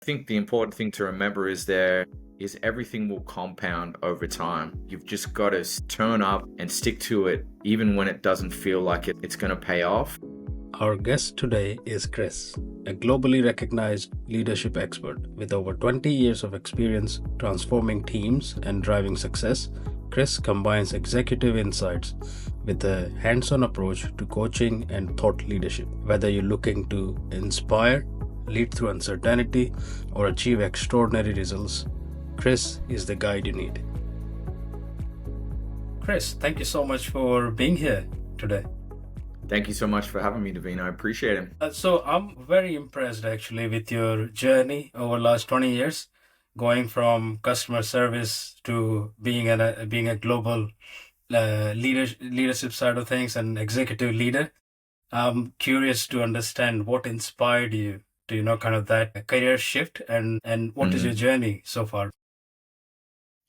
I think the important thing to remember is everything will compound over time. You've just got to turn up and stick to it, even when it doesn't feel like it's going to pay off. Our guest today is Chris, a globally recognized leadership expert with over 20 years of experience transforming teams and driving success. Chris combines executive insights with a hands on approach to coaching and thought leadership. Whether you're looking to inspire, lead through uncertainty, or achieve extraordinary results, Chris is the guide you need. Chris, thank you so much for being here today. Thank you so much for having me, Naveen. I appreciate it. So I'm very impressed actually with your journey over the last 20 years, going from customer service to being a global leadership side of things and executive leader. I'm curious to understand what inspired you to, kind of that career shift and what is your Mhm. journey so far?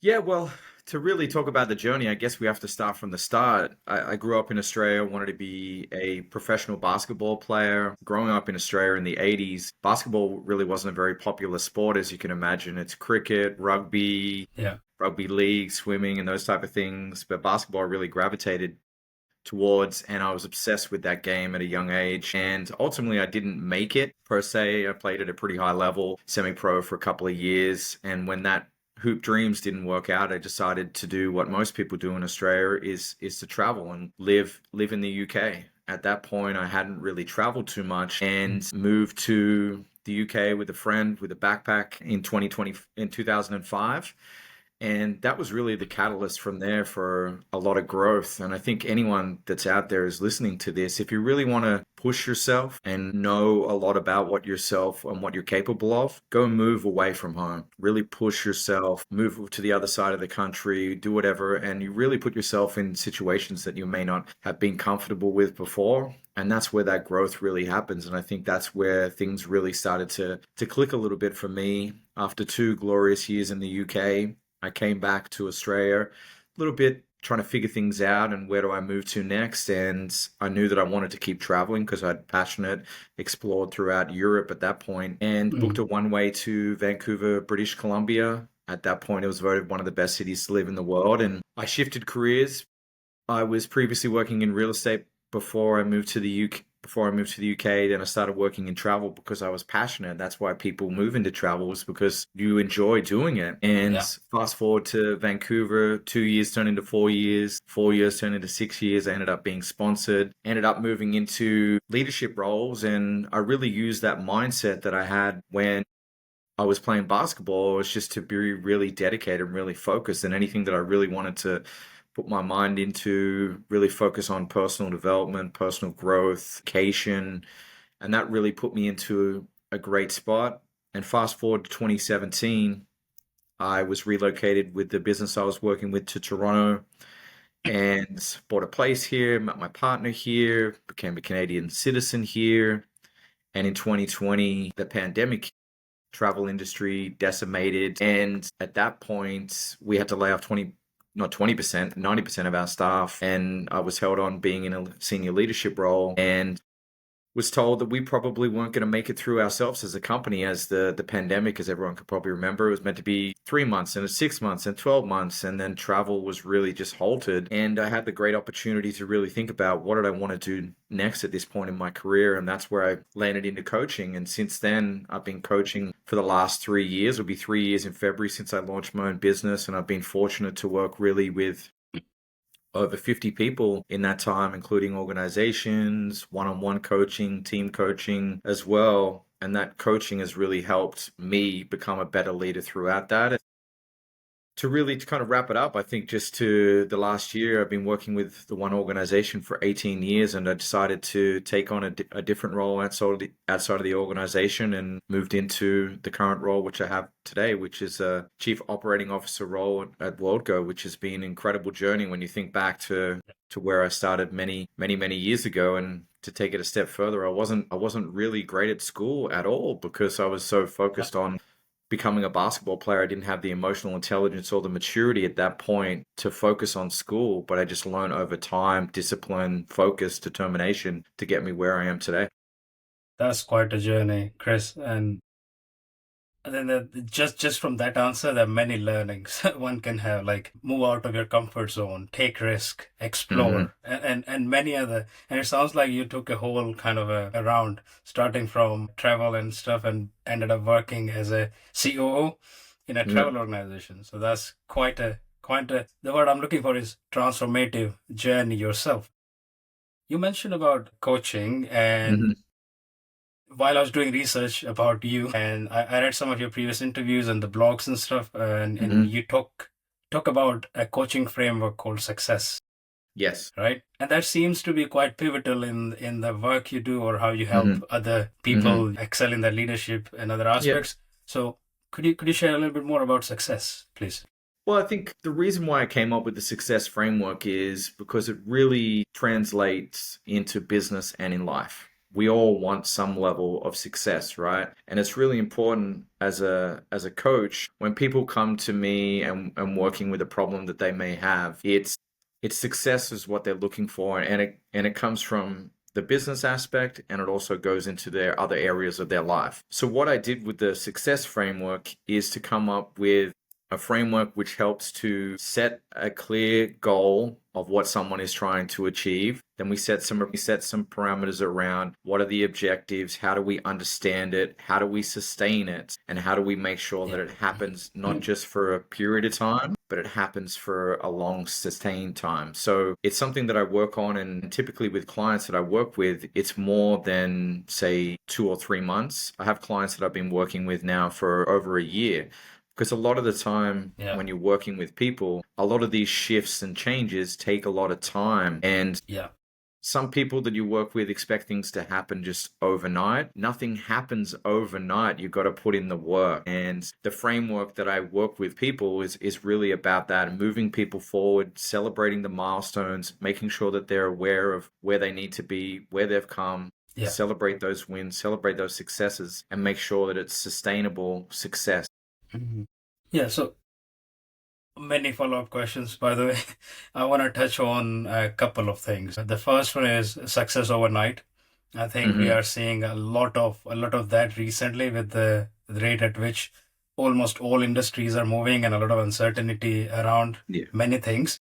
Yeah, well, to really talk about the journey, I guess we have to start from the start. I grew up in Australia, wanted to be a professional basketball player. Growing up in Australia in the 80s, basketball really wasn't a very popular sport, as you can imagine. It's cricket, Yeah. rugby league, swimming, and those type of things. But basketball I really gravitated towards, and I was obsessed with that game at a young age. And ultimately, I didn't make it per se. I played at a pretty high level, semi-pro for a couple of years. And when that hoop dreams didn't work out, I decided to do what most people do in Australia is to travel and live in the UK. At that point, I hadn't really traveled too much and moved to the UK with a friend with a backpack in 2005. And that was really the catalyst from there for a lot of growth. And I think anyone that's out there is listening to this, if you really want to push yourself and know a lot about what yourself and what you're capable of, go move away from home. Really push yourself, move to the other side of the country, do whatever. And you really put yourself in situations that you may not have been comfortable with before. And that's where that growth really happens. And I think that's where things really started to click a little bit for me after 2 glorious years in the UK. I came back to Australia a little bit trying to figure things out and where do I move to next. And I knew that I wanted to keep traveling because I'd passionate, explored throughout Europe at that point, and booked Mm. a one-way to Vancouver, British Columbia. At that point, it was voted one of the best cities to live in the world. And I shifted careers. I was previously working in real estate before I moved to the UK. Before I moved to the UK, then I started working in travel because I was passionate. That's why people move into travel, is because you enjoy doing it. And Yeah. fast forward to Vancouver, 2 years turned into 4 years, 4 years turned into 6 years. I ended up being sponsored, ended up moving into leadership roles. And I really used that mindset that I had when I was playing basketball was just to be really dedicated and really focused, and anything that I really wanted to put my mind into, really focus on personal development, personal growth, education, and that really put me into a great spot. And fast forward to 2017, I was relocated with the business I was working with to Toronto and bought a place here, met my partner here, became a Canadian citizen here. And in 2020, the pandemic travel industry decimated. And at that point, we had to lay off 20, not 20%, 90% of our staff. And I was held on being in a senior leadership role and was told that we probably weren't going to make it through ourselves as a company, as the pandemic, as everyone could probably remember, it was meant to be 3 months and 6 months and 12 months. And then travel was really just halted. And I had the great opportunity to really think about what did I want to do next at this point in my career. And that's where I landed into coaching. And since then, I've been coaching for the last 3 years. It'll be 3 years in February since I launched my own business. And I've been fortunate to work really with over 50 people in that time, including organizations, one-on-one coaching, team coaching as well. And that coaching has really helped me become a better leader throughout that. To kind of wrap it up, I think just to the last year, I've been working with the one organization for 18 years, and I decided to take on a different role outside of the organization and moved into the current role, which I have today, which is a Chief Operating Officer role at WorldGo, which has been an incredible journey when you think back to where I started many years ago. And to take it a step further, I wasn't really great at school at all because I was so Yeah. focused on becoming a basketball player. I didn't have the emotional intelligence or the maturity at that point to focus on school, but I just learned over time, discipline, focus, determination to get me where I am today. That's quite a journey, Chris. And And then just from that answer, there are many learnings one can have, like move out of your comfort zone, take risk, Hmm. explore, and many other. And it sounds like you took a whole kind of a round, starting from travel and stuff, and ended up working as a COO in a Yeah. travel organization. So that's quite a. The word I'm looking for is transformative journey yourself. You mentioned about coaching, and Hmm. while I was doing research about you, and I read some of your previous interviews and the blogs and stuff, and Hmm. you talk about a coaching framework called Success, Yes. right? And that seems to be quite pivotal in the work you do or how you help Hmm. other Hmm. people excel in their leadership and other Yeah. aspects. So could you share a little bit more about Success, please? Well, I think the reason why I came up with the success framework is because it really translates into business and in life. We all want some level of success, right? And it's really important as a coach when people come to me and working with a problem that they may have, it's success is what they're looking for, and it comes from the business aspect, and it also goes into their other areas of their life. So what I did with the success framework is to come up with a framework which helps to set a clear goal of what someone is trying to achieve. Then we set some parameters around what are the objectives, how do we understand it, how do we sustain it, and how do we make sure that Yeah. it happens not just for a period of time, but it happens for a long sustained time. So it's something that I work on, and typically with clients that I work with, it's more than say 2 or 3 months. I have clients that I've been working with now for over a year, because a lot of the time Yeah. when you're working with people, a lot of these shifts and changes take a lot of time. And Yeah. some people that you work with expect things to happen just overnight. Nothing happens overnight. You've got to put in the work. And the framework that I work with people is really about that, moving people forward, celebrating the milestones, making sure that they're aware of where they need to be, where they've come, Yeah. celebrate those wins, celebrate those successes, and make sure that it's sustainable success. Mhm. Yeah. So many follow-up questions, by the way. I want to touch on a couple of things. The first one is success overnight. I think we Hmm. are seeing a lot of that recently with the rate at which almost all industries are moving and a lot of uncertainty around Yeah. many things.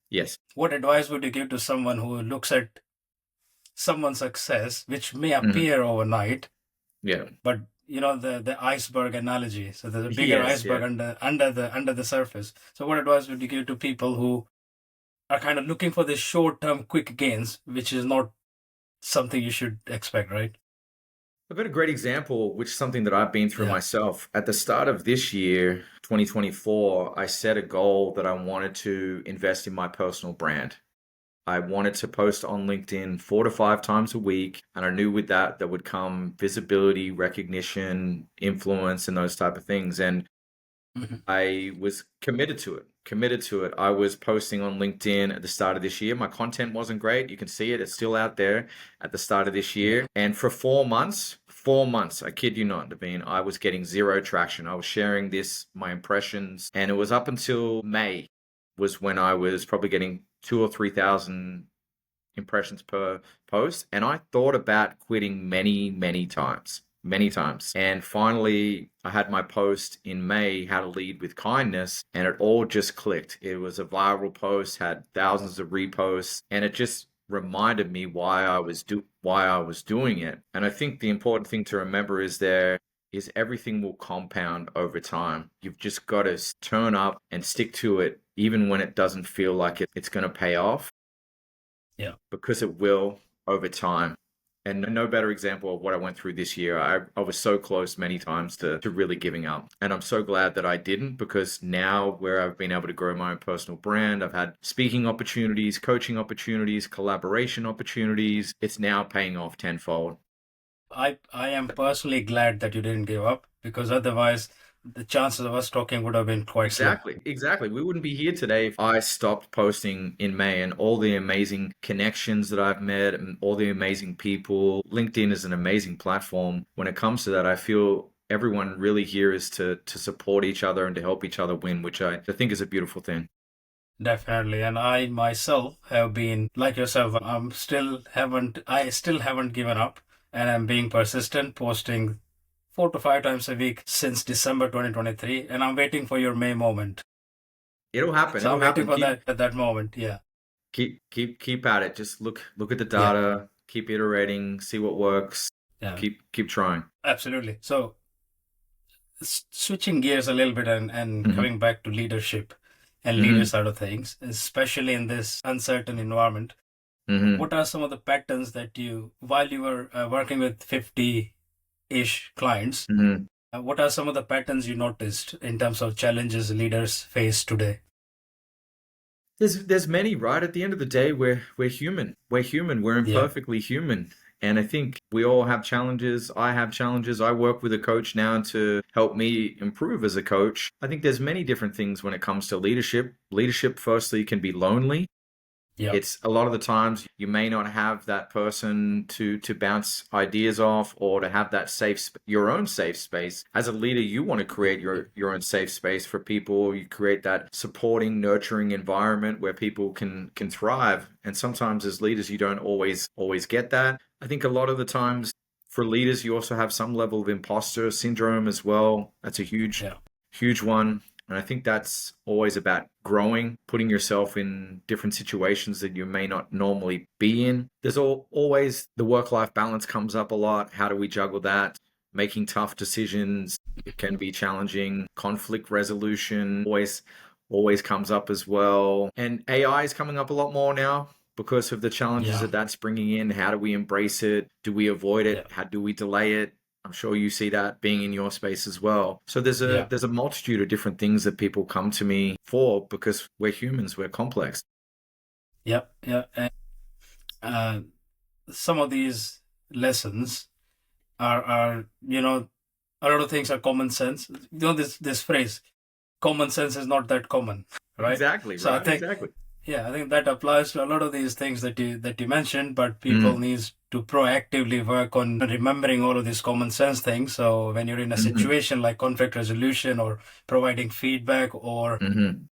Yes. What advice would you give to someone who looks at someone's success, which may Hmm. appear overnight, Yeah. but the iceberg analogy. So there's a bigger Yes. iceberg Yeah. under the surface. So what advice would you give to people who are kind of looking for the short-term quick gains, which is not something you should expect, right? I've got a great example, which is something that I've been through Yeah. myself. At the start of this year, 2024, I set a goal that I wanted to invest in my personal brand. I wanted to post on LinkedIn 4 to 5 times a week, and I knew with that would come visibility, recognition, influence, and those type of things. And Mhm. I was committed to it. Committed to it. I was posting on LinkedIn at the start of this year. My content wasn't great. You can see it. It's still out there at the start of this Yeah. year. And for 4 months, I kid you not, Naveen, I was getting zero traction. I was sharing my impressions, and it was up until May was when I was probably getting 2 or 3 thousand impressions per post. And I thought about quitting many, many times. Many times. And finally, I had my post in May, How to Lead with Kindness, and it all just clicked. It was a viral post, had thousands of reposts, and it just reminded me why I was doing it. And I think the important thing to remember is everything will compound over time. You've just got to turn up and stick to it, even when it doesn't feel like it's going to pay off, Yeah. because it will over time. And no better example of what I went through this year. I was so close many times to really giving up. And I'm so glad that I didn't, because now where I've been able to grow my own personal brand, I've had speaking opportunities, coaching opportunities, collaboration opportunities. It's now paying off tenfold. I am personally glad that you didn't give up, because otherwise the chances of us talking would have been quite slim. Exactly. Exactly. We wouldn't be here today if I stopped posting in May, and all the amazing connections that I've met and all the amazing people. LinkedIn is an amazing platform. When it comes to that, I feel everyone really here is to support each other and to help each other win, which I think is a beautiful thing. Definitely. And I myself have been like yourself. I still haven't given up, and I'm being persistent, posting 4 to 5 times a week since December 2023, and I'm waiting for your May moment. It'll happen. So It'll I'm waiting happen. for that at that moment. Yeah. Keep at it. Just look at the Yeah. data, keep iterating, see what works, Yeah. keep trying. Absolutely. So switching gears a little bit and Hmm. coming back to leadership and leader Hmm. side of things, especially in this uncertain environment, Hmm. what are some of the patterns that while you were working with 50-ish clients, Hmm. what are some of the patterns you noticed in terms of challenges leaders face today? There's many, right? At the end of the day, we're human. We're human. We're Yeah. imperfectly human. And I think we all have challenges. I have challenges. I work with a coach now to help me improve as a coach. I think there's many different things when it comes to leadership. Leadership, firstly, can be lonely. Yeah. It's a lot of the times you may not have that person to bounce ideas off or to have that your own safe space. As a leader, you want to create your own safe space for people. You create that supporting, nurturing environment where people can thrive. And sometimes as leaders, you don't always get that. I think a lot of the times for leaders, you also have some level of imposter syndrome as well. That's a Yeah. huge one. And I think that's always about growing, putting yourself in different situations that you may not normally be in. There's always the work-life balance comes up a lot. How do we juggle that? Making tough decisions, it can be challenging. Conflict resolution always comes up as well. And AI is coming up a lot more now because of the challenges Yeah. that that's bringing in. How do we embrace it? Do we avoid Yeah. it? How do we delay it? I'm sure you see that being in your space as well. So Yeah. there's a multitude of different things that people come to me for because we're humans, we're complex. Yeah. Yeah. And uh, some of these lessons are a lot of things are common sense. This phrase, common sense is not that common, right? Exactly, So I right? think, Exactly. yeah, I think that applies to a lot of these things that you mentioned, but people Mm, needs to proactively work on remembering all of these common sense things. So when you're in a hmm. situation like conflict resolution or providing feedback or Hmm.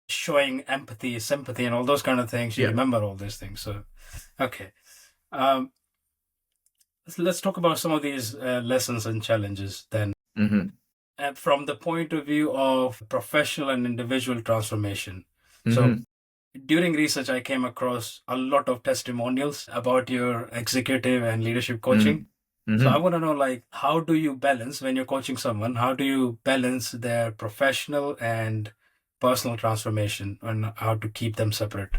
showing empathy, sympathy, and all those kind of things, you Yeah. remember all these things. So, okay. Um, let's talk about some of these lessons and challenges then. Hmm. From the point of view of professional and individual transformation. So, Hmm. during research, I came across a lot of testimonials about your executive and leadership coaching. Mm. So, I Hmm. want to know, like, how do you balance when you're coaching someone? How do you balance their professional and personal transformation, and how to keep them separate?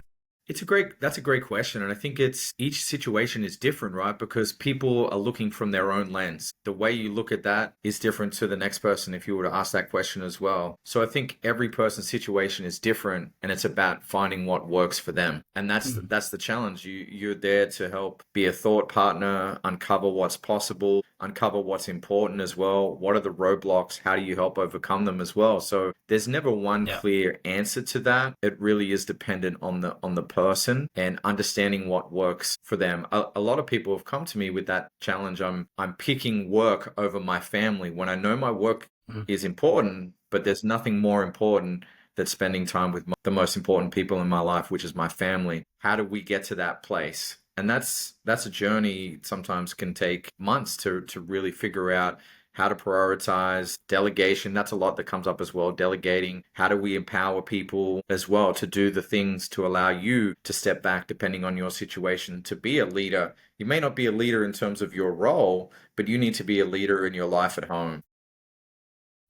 That's a great question. And I think it's each situation is different, right? Because people are looking from their own lens. The way you look at that is different to the next person if you were to ask that question as well. So I think every person's situation is different and it's about finding what works for them. And Mhm. that's the challenge. You're there to help be a thought partner, uncover what's possible, uncover what's important as well. What are the roadblocks? How do you help overcome them as well? So there's never one Yeah. clear answer to that. It really is dependent on the person and understanding what works for them. A lot of people have come to me with that challenge. I'm picking work over my family when I know my work Mhm. is important, but there's nothing more important than spending time with the most important people in my life, which is my family. How do we get to that place? And that's a journey sometimes can take months to really figure out how to prioritize delegation. That's a lot that comes up as well. Delegating. How do we empower people as well to do the things to allow you to step back depending on your situation to be a leader? You may not be a leader in terms of your role, but you need to be a leader in your life at home.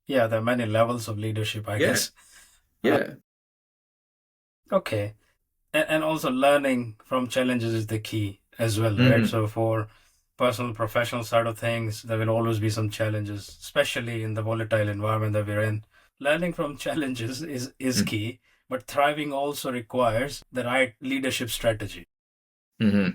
Yeah, there are many levels of leadership, I Yeah. guess. Uh, Yeah. okay. And also learning from challenges is the key as well, right? Hmm. So for personal, professional side of things, there will always be some challenges, especially in the volatile environment that we're in. Learning from challenges is key, but thriving also requires the right leadership strategy. Hmm.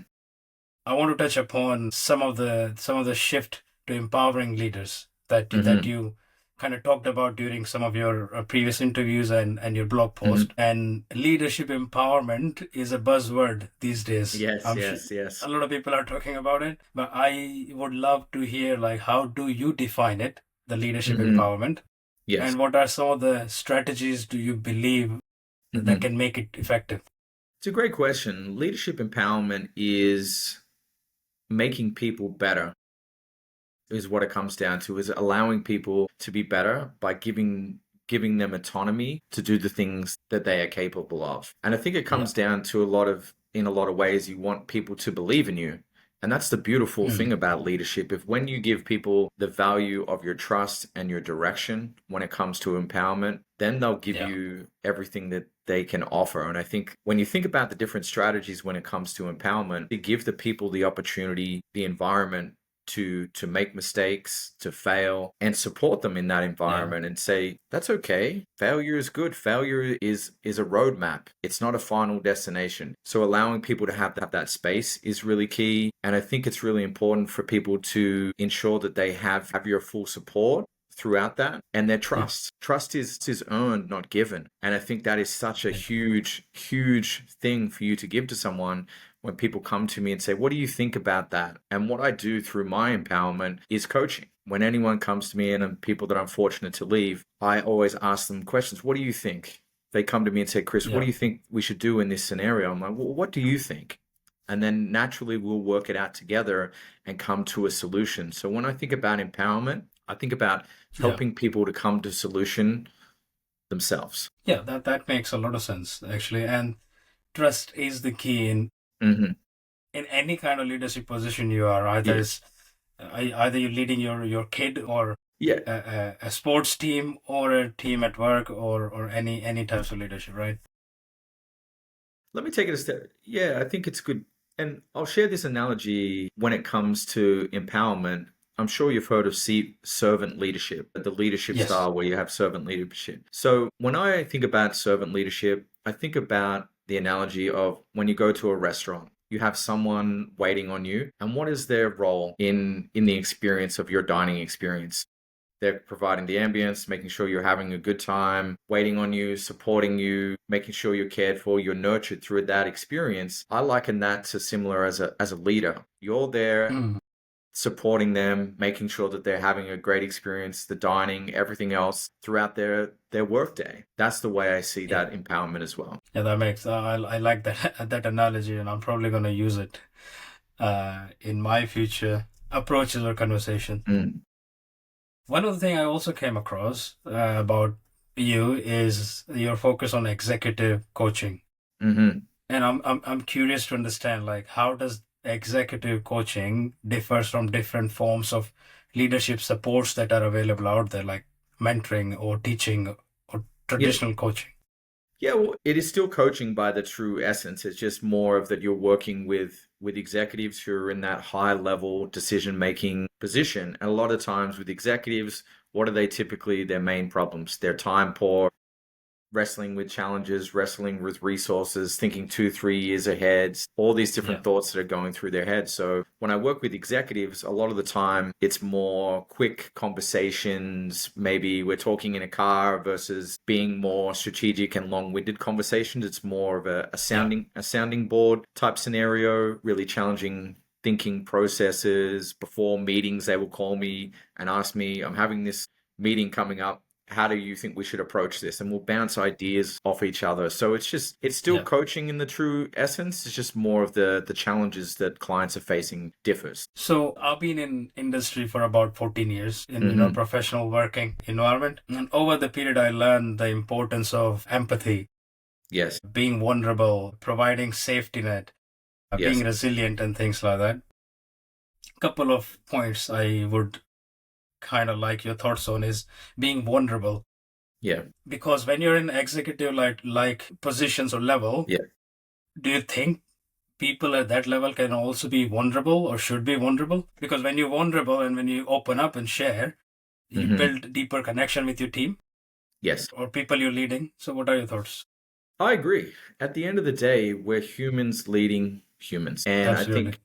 I want to touch upon some of the shift to empowering leaders that Hmm. you kind of talked about during some of your previous interviews and your blog Hmm. post. And leadership empowerment is a buzzword these days. Yes, I'm sure yes, yes. a lot of people are talking about it, but I would love to hear, like, how do you define it, the leadership Hmm. empowerment, Yes. and what are some of the strategies do you believe that Hmm. can make it effective? It's a great question. Leadership empowerment is making people better. is what it comes down to, is allowing people to be better by giving them autonomy to do the things that they are capable of. And I think it Yeah. comes down to in a lot of ways, you want people to believe in you. And that's the beautiful thing Mm. about leadership. If when you give people the value of your trust and your direction when it comes to empowerment, then they'll give Yeah. you everything that they can offer. And I think when you think about the different strategies when it comes to empowerment, to give the people the opportunity, the environment to make mistakes, to fail, and support them in that Yeah. environment and say, that's okay. Failure is good. Failure is a roadmap. It's not a final destination. So allowing people to have that space is really key. And I think it's really important for people to ensure that they have your full support throughout that, and their Yeah. trust is earned, not given. And I think that is such a Right. huge thing for you to give to someone. When people come to me and say, what do you think about that? And what I do through my empowerment is coaching. When anyone comes to me, and people that I'm fortunate to leave, I always ask them questions. What do you think? They come to me and say, Chris, what Yeah. do you think we should do in this scenario? I'm like, well, what do you think? And then naturally we'll work it out together and come to a solution. So when I think about empowerment, I think about Yeah. helping people to come to solution themselves. Yeah. That makes a lot of sense, actually. And trust is the key Hmm. in any kind of leadership position you are. Either Yeah. is either you're leading your kid, or Yeah. a sports team, or a team at work, or any types of leadership, right? Let me take it a step. Yeah, I think it's good. And I'll share this analogy when it comes to empowerment. I'm sure you've heard of servant leadership, the leadership Yes. style where you have servant leadership. So when I think about servant leadership, I think about the analogy of when you go to a restaurant, you have someone waiting on you, and what is their role in the experience of your dining experience? They're providing the ambience, making sure you're having a good time, waiting on you, supporting you, making sure you're cared for, you're nurtured through that experience. I liken that to similar as a leader. You're there Mm. supporting them, making sure that they're having a great experience, the dining, everything else throughout their workday. That's the way I see Yeah. that empowerment as well. Yeah, that makes I like that that analogy, and I'm probably going to use it in my future approaches or conversation. Mm. One of the things I also came across about you is your focus on executive coaching. Hmm. And I'm curious to understand, like, how does executive coaching differs from different forms of leadership supports that are available out there, like mentoring or teaching or Yeah. traditional coaching? Yeah, well, it is still coaching by the true essence. It's just more of that you're working with executives who are in that high level decision making position. And a lot of times with executives, what are they typically their main problems? They're time poor, wrestling with challenges, wrestling with resources, thinking 2, 3 years ahead, all these Yeah. different thoughts that are going through their head. So when I work with executives, a lot of the time it's more quick conversations. Maybe we're talking in a car versus being more strategic and long-winded conversations. It's more of Yeah. a sounding board type scenario, really challenging thinking processes. Before meetings, they will call me and ask me, I'm having this meeting coming up, how do you think we should approach this? And we'll bounce ideas off each other. So it's still Yeah. coaching in the true essence. It's just more of the challenges that clients are facing differs. So I've been in industry for about 14 years in Hmm. professional working environment, and over the period I learned the importance of empathy, Yes. being vulnerable, providing safety net, being Yes. resilient, and things like that. Couple of points I would kind of like your thoughts on is being vulnerable, Yeah. because when you're in executive like positions or level, Yeah. do you think people at that level can also be vulnerable or should be vulnerable? Because when you're vulnerable and when you open up and share, you Hmm. build deeper connection with your team Yes. or people you're leading. So what are your thoughts? I agree. At the end of the day, we're humans leading humans. And I Absolutely. think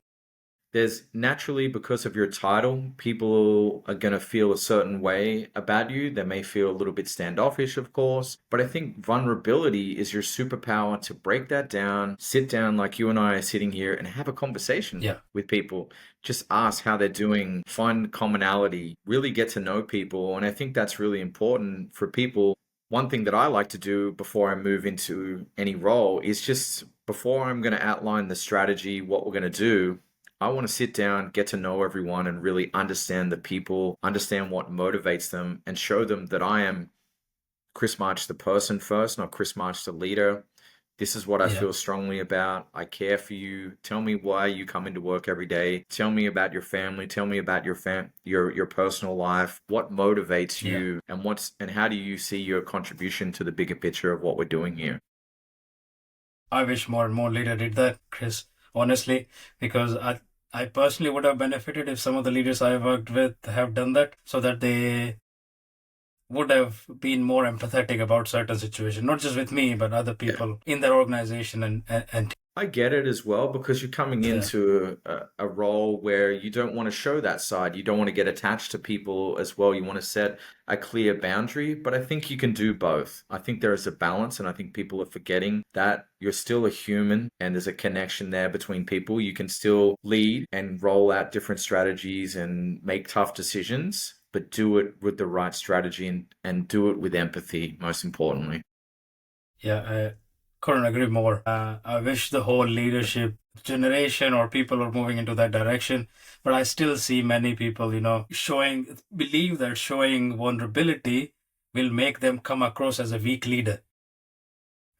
there's naturally, because of your title, people are going to feel a certain way about you. They may feel a little bit standoffish, of course, but I think vulnerability is your superpower to break that down, sit down like you and I are sitting here and have a conversation Yeah. with people. Just ask how they're doing, find commonality, really get to know people. And I think that's really important for people. One thing that I like to do before I move into any role is just before I'm going to outline the strategy, what we're going to do, I want to sit down, get to know everyone, and really understand the people, understand what motivates them, and show them that I am Chris March, the person first, not Chris March, the leader. This is what I Yeah. feel strongly about. I care for you. Tell me why you come into work every day. Tell me about your family. Tell me about your personal life. What motivates Yeah. you, and how do you see your contribution to the bigger picture of what we're doing here? I wish more and more leader did that, Chris, honestly, because I personally would have benefited if some of the leaders I worked with have done that, so that they would have been more empathetic about certain situations, not just with me, but other Yeah. people in their organization and I get it as well because you're coming yeah. into a role where you don't want to show that side. You don't want to get attached to people as well. You want to set a clear boundary, but I think you can do both. I think there is a balance, and I think people are forgetting that you're still a human and there's a connection there between people. You can still lead and roll out different strategies and make tough decisions, but do it with the right strategy and do it with empathy, most importantly. Yeah, I couldn't agree more. I wish the whole leadership generation or people are moving into that direction, but I still see many people, believe that showing vulnerability will make them come across as a weak leader,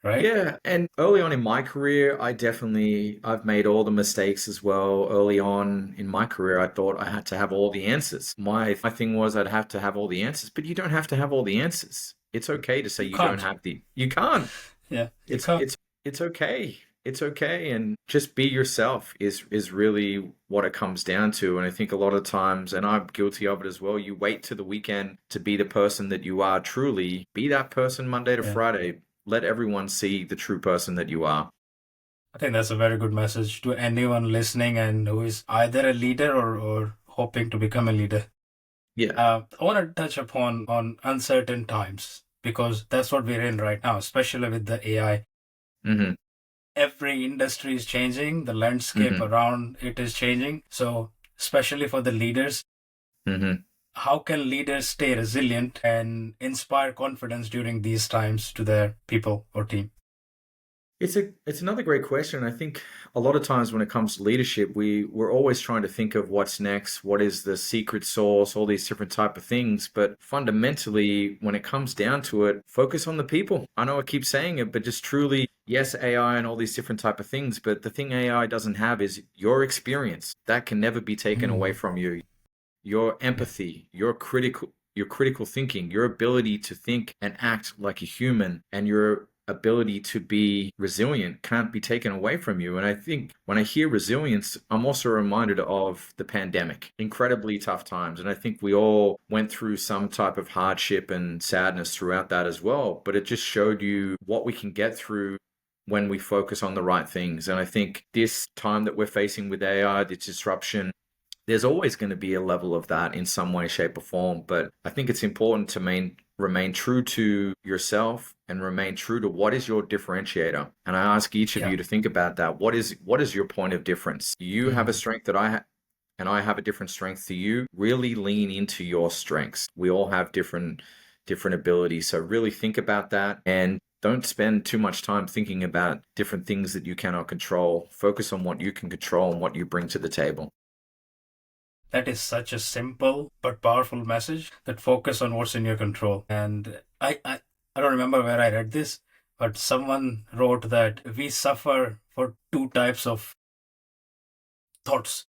right? Yeah, and early on in my career, I've made all the mistakes as well. Early on in my career, I thought I had to have all the answers. My thing was I'd have to have all the answers, but you don't have to have all the answers. It's okay to say You you don't can't. have you can't. Yeah, you It's can't. it's it's okay. It's okay, and just be yourself is really what it comes down to. And I think a lot of times, and I'm guilty of it as well, you wait to the weekend to be the person that you are truly. Be that person Monday to Yeah. Friday. Let everyone see the true person that you are. I think that's a very good message to anyone listening and who is either a leader or hoping to become a leader. Yeah. I want to touch upon on uncertain times because that's what we're in right now, especially with the AI. Mm-hmm. Every industry is changing, the landscape Mm-hmm. around it is changing. So, especially for the leaders, Mm-hmm. how can leaders stay resilient and inspire confidence during these times to their people or team? It's another great question. I think a lot of times when it comes to leadership, we're always trying to think of what's next, what is the secret sauce, all these different type of things. But fundamentally, when it comes down to it, focus on the people. I know I keep saying it, but just truly, yes, AI and all these different type of things. But the thing AI doesn't have is your experience. That can never be taken away Mm. from you. Your Yeah. empathy, your critical thinking, your ability to think and act like a human, and your ability to be resilient can't be taken away from you. And I think when I hear resilience, I'm also reminded of the pandemic, incredibly tough times. And I think we all went through some type of hardship and sadness throughout that as well. But it just showed you what we can get through when we focus on the right things. And I think this time that we're facing with AI, the disruption, there's always going to be a level of that in some way, shape, or form. But I think it's important to remain true to yourself and remain true to what is your differentiator. And I ask each of Yeah. you to think about that. What is your point of difference? You have a Mm. strength that and I have a different strength to you. Really lean into your strengths. We all have different abilities. So really think about that and don't spend too much time thinking about different things that you cannot control. Focus on what you can control and what you bring to the table. That is such a simple but powerful message that focus on what's in your control. And I don't remember where I read this, but someone wrote that we suffer for two types of thoughts.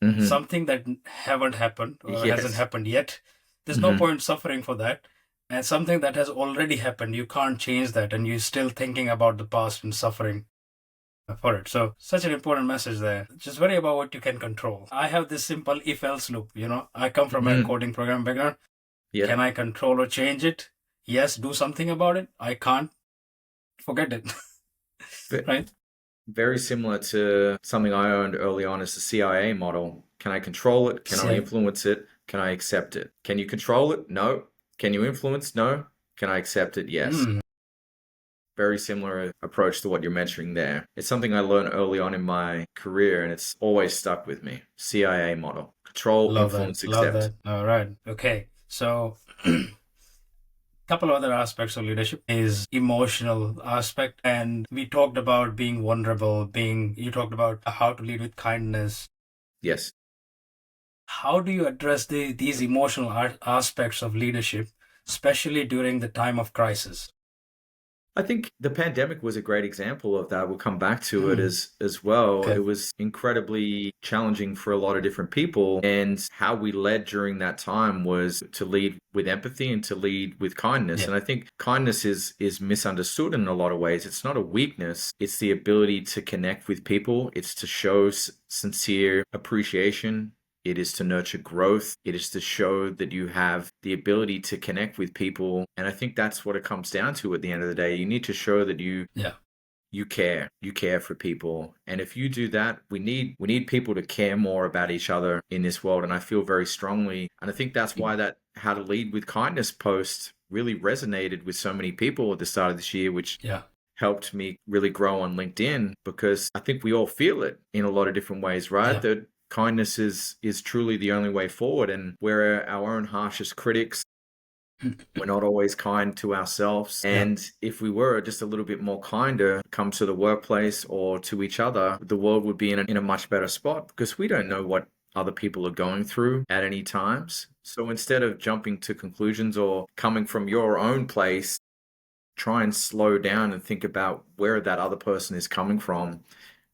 Hmm. Something that haven't happened or hasn't Yes. happened yet. There's no Hmm. point suffering for that. And something that has already happened, you can't change that, and you're still thinking about the past and suffering for it. So, such an important message there. Just worry about what you can control. I have this simple if else loop. I come from a Hmm. coding program background. Yeah. Can I control or change it? Yes, do something about it. I can't. Forget it. Ve- Right? Very similar to something I owned early on as the CIA model. Can I control it? Can I See, influence it? Can I accept it? Can you control it? No. Can you influence? No. Can I accept it? Yes. mm, Very similar approach to what you're mentioning there. It's something I learned early on in my career and it's always stuck with me. CIA model. Control, love that. influence, Love accept. that. All right. Okay. So, couple of other aspects of leadership is emotional aspect, and we talked about being vulnerable, being you talked about how to lead with kindness. Yes. How do you address these emotional aspects of leadership, especially during the time of crisis? I think the pandemic was a great example of that. We'll come back to it Hmm. as well. It Okay. was incredibly challenging for a lot of different people, and how we led during that time was to lead with empathy and to lead with kindness. Yeah. And I think kindness is misunderstood in a lot of ways. It's not a weakness. It's the ability to connect with people. It's to show sincere appreciation. It is to nurture growth. It is to show that you have the ability to connect with people. And I think that's what it comes down to at the end of the day. You need to show that Yeah. you care. You care for people. And if you do that, we need people to care more about each other in this world. And I feel very strongly. And I think that's why that How to Lead with Kindness post really resonated with so many people at the start of this year, which Yeah. helped me really grow on LinkedIn, because I think we all feel it in a lot of different ways, right? Yeah. That kindness is truly the only way forward, and we're our own harshest critics. We're not always kind to ourselves. Yeah. And if we were just a little bit more kinder, come to the workplace or to each other, the world would be in a much better spot, because we don't know what other people are going through at any times. So instead of jumping to conclusions or coming from your own place, try and slow down and think about where that other person is coming from.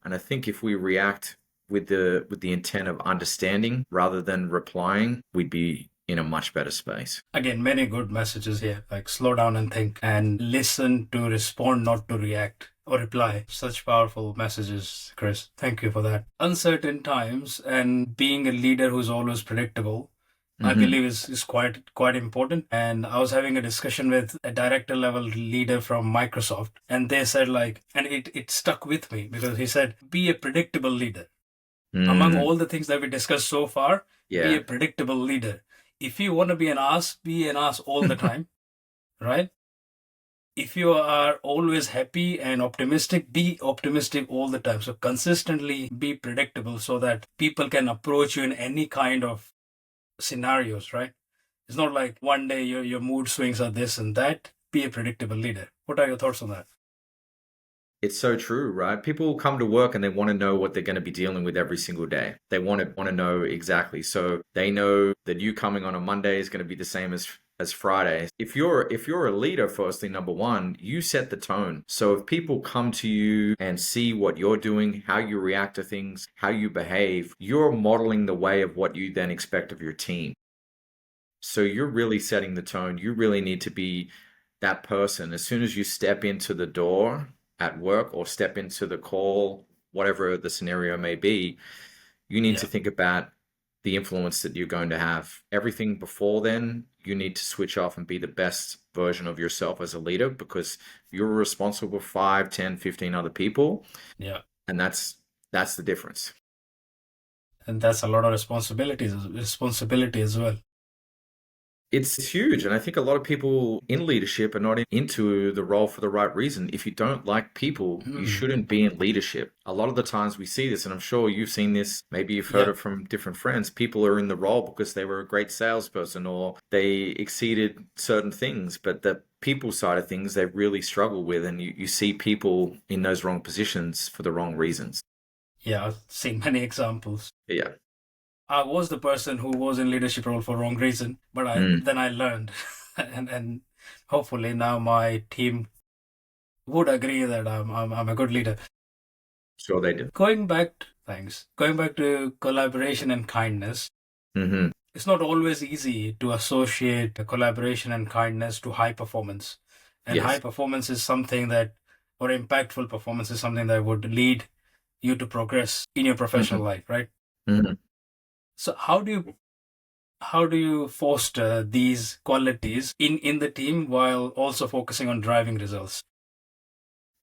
And I think if we react with the intent of understanding rather than replying, we'd be in a much better space. Again, many good messages here, like slow down and think and listen to respond, not to react or reply. Such powerful messages, Chris. Thank you for that. Uncertain times and being a leader who's always predictable, I Hmm. believe is quite important. And I was having a discussion with a director level leader from Microsoft, and they said like, and it stuck with me because he said, be a predictable leader. Among Mm, all the things that we discussed so far, be a yeah. predictable leader. If you want to be an ass all the time, right? If you are always happy and optimistic, be optimistic all the time. So consistently be predictable so that people can approach you in any kind of scenarios, right? It's not like one day your mood swings are this and that. Be a predictable leader. What are your thoughts on that? It's so true, right? People come to work and they want to know what they're going to be dealing with every single day. They want to know exactly. So they know that you coming on a Monday is going to be the same as Friday. If you're a leader, firstly, number one, you set the tone. So if people come to you and see what you're doing, how you react to things, how you behave, you're modeling the way of what you then expect of your team. So you're really setting the tone. You really need to be that person. As soon as you step into the door at work or step into the call, whatever the scenario may be, you need to Yeah. think about the influence that you're going to have. Everything before then, you need to switch off and be the best version of yourself as a leader, because you're responsible for 5, 10, 15 other people. Yeah. And that's the difference. And that's a lot of responsibility as well. It's huge. And I think a lot of people in leadership are not into the role for the right reason. If you don't like people, you Hmm. shouldn't be in leadership. A lot of the times we see this, and I'm sure you've seen this, maybe you've heard Yeah. it from different friends. People are in the role because they were a great salesperson or they exceeded certain things, but the people side of things they really struggle with. And you see people in those wrong positions for the wrong reasons. Yeah. I've seen many examples. But yeah. I was the person who was in leadership role for wrong reason, but Mm, I learned, and hopefully now my team would agree that I'm a good leader. sure they do. Thanks. Going back to collaboration and kindness, Hmm. it's not always easy to associate collaboration and kindness to high performance. And high Yes. performance is something that, or impactful performance is something that would lead you to progress in your professional Hmm. life, right? Hmm. So how do you foster these qualities in the team while also focusing on driving results?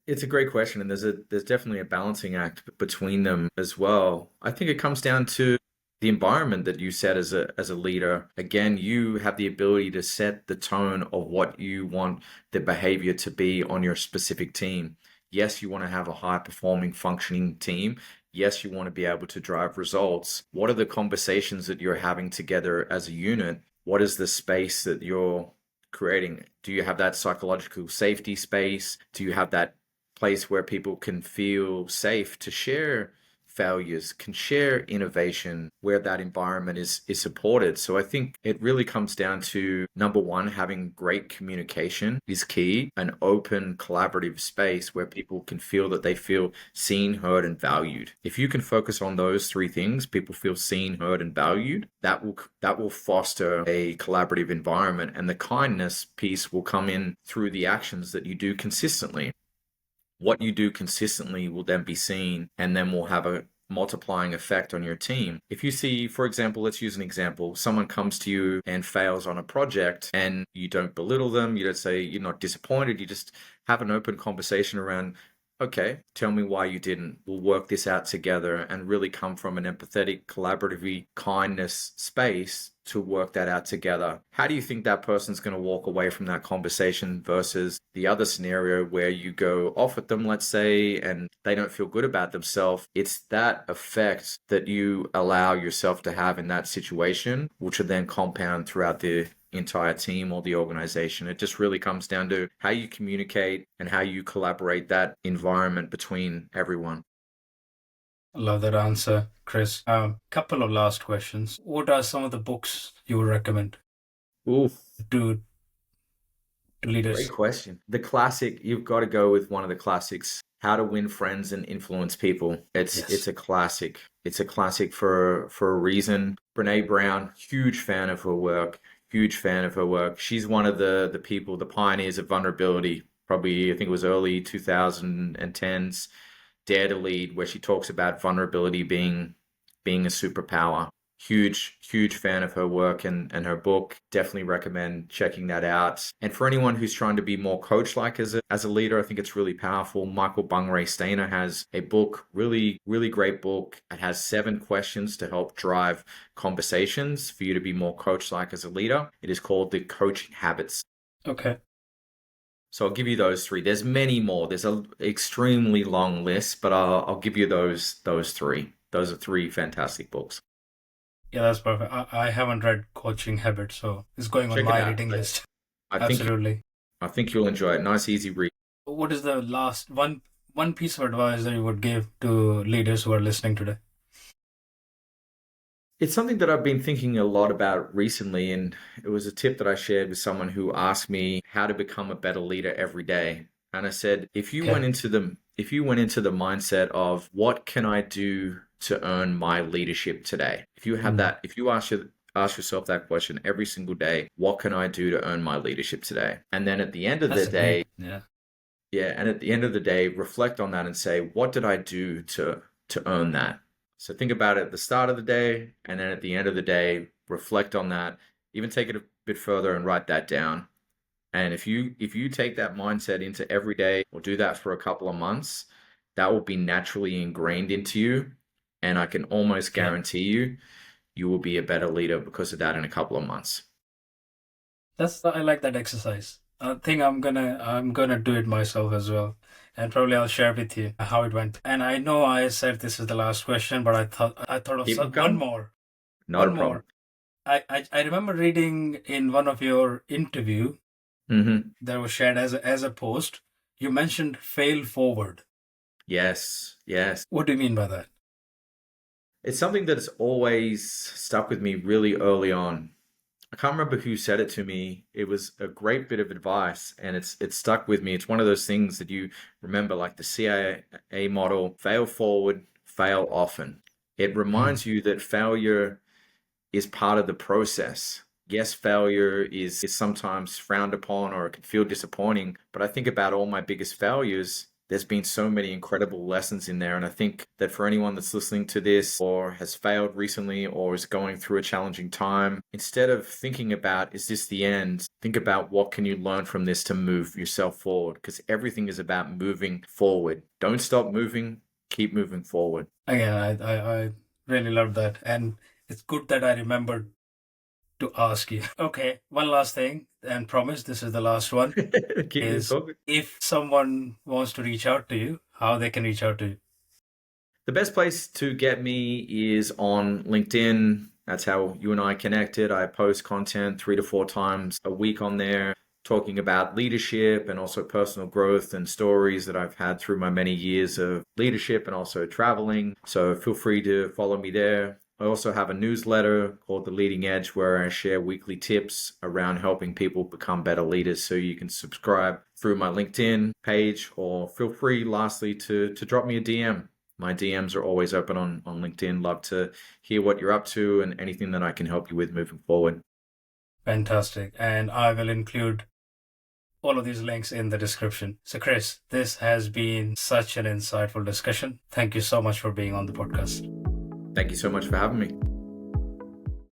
It's a great question, and there's definitely a balancing act between them as well. I think it comes down to the environment that you set as a leader. Again, you have the ability to set the tone of what you want the behavior to be on your specific team. Yes, you want to have a high performing, functioning team. Yes, you want to be able to drive results. What are the conversations that you're having together as a unit? What is the space that you're creating? Do you have that psychological safety space? Do you have that place where people can feel safe to share failures, can share innovation where that environment is supported. So I think it really comes down to number one, having great communication is key, an open, collaborative space where people can feel that they feel seen, heard, and valued. If you can focus on those three things, people feel seen, heard, and valued, that will foster a collaborative environment, and the kindness piece will come in through the actions that you do consistently. What you do consistently will then be seen and then will have a multiplying effect on your team. If you see, for example, let's use an example, someone comes to you and fails on a project and you don't belittle them, you don't say you're not disappointed, you just have an open conversation around, okay, tell me why you didn't. We'll work this out together and really come from an empathetic, collaborative, kindness space to work that out together. How do you think that person's going to walk away from that conversation versus the other scenario where you go off at them, let's say, and they don't feel good about themselves? It's that effect that you allow yourself to have in that situation, which will then compound throughout the entire team or the organization. It just really comes down to how you communicate and how you collaborate that environment between everyone. Love that answer, Chris. Couple of last questions. What are some of the books you would recommend Oof. to leaders? Great question. The classic, you've got to go with one of the classics, How to Win Friends and Influence People. It's a classic. It's a classic for a reason. Brene Brown, huge fan of her work. Huge fan of her work. She's one of the people, the pioneers of vulnerability. Probably, I think it was early 2010s. Dare to Lead, where she talks about vulnerability being a superpower. Huge fan of her work and her book. Definitely recommend checking that out. And for anyone who's trying to be more coach-like as a leader, I think it's really powerful. Michael Bungray Stainer has a book, really great book. It has 7 questions to help drive conversations for you to be more coach-like as a leader. It is called The Coaching Habits. Okay. So I'll give you those 3. There's many more. There's an extremely long list, but I'll give you those 3. Those are 3 fantastic books. Yeah, that's perfect. I haven't read Coaching Habits, so it's going on my reading list. Absolutely. I think you'll enjoy it. Nice, easy read. What is the last one piece of advice that you would give to leaders who are listening today? It's something that I've been thinking a lot about recently, and it was a tip that I shared with someone who asked me how to become a better leader every day. And I said, if you went into the mindset of what can I do to earn my leadership today? If you have that, if you ask yourself that question every single day, what can I do to earn my leadership today? And then at the end of the day, and at the end of the day, reflect on that and say, what did I do to earn that? So think about it at the start of the day, and then at the end of the day, reflect on that. Even take it a bit further and write that down. And if you take that mindset into every day, or do that for a couple of months, that will be naturally ingrained into you. And I can almost guarantee you will be a better leader because of that in a couple of months. I like that exercise. I think I'm gonna do it myself as well. And probably I'll share with you how it went. And I know I said this is the last question, but I thought of one more. Not a problem. I remember reading in one of your interview that was shared as a post. You mentioned fail forward. Yes. What do you mean by that? It's something that's always stuck with me really early on. I can't remember who said it to me. It was a great bit of advice, and it's stuck with me. It's one of those things that you remember, like the CIA model: fail forward, fail often. It reminds you that failure is part of the process. Yes, failure is sometimes frowned upon, or it can feel disappointing, but I think about all my biggest failures. There's been so many incredible lessons in there. And I think that for anyone that's listening to this or has failed recently or is going through a challenging time, instead of thinking about, is this the end? Think about what can you learn from this to move yourself forward? Because everything is about moving forward. Don't stop moving. Keep moving forward. Again, I really love that. And it's good that I remembered to ask you. Okay, one last thing, and promise this is the last one. Is if someone wants to reach out to you, how they can reach out to you? The best place to get me is on LinkedIn. That's how you and I connected. I post content 3 to 4 times a week on there, talking about leadership and also personal growth and stories that I've had through my many years of leadership and also traveling. So feel free to follow me there. I also have a newsletter called The Leading Edge where I share weekly tips around helping people become better leaders. So you can subscribe through my LinkedIn page, or feel free, lastly, to drop me a DM. My DMs are always open on LinkedIn. Love to hear what you're up to and anything that I can help you with moving forward. Fantastic. And I will include all of these links in the description. So, Chris, this has been such an insightful discussion. Thank you so much for being on the podcast. Thank you so much for having me.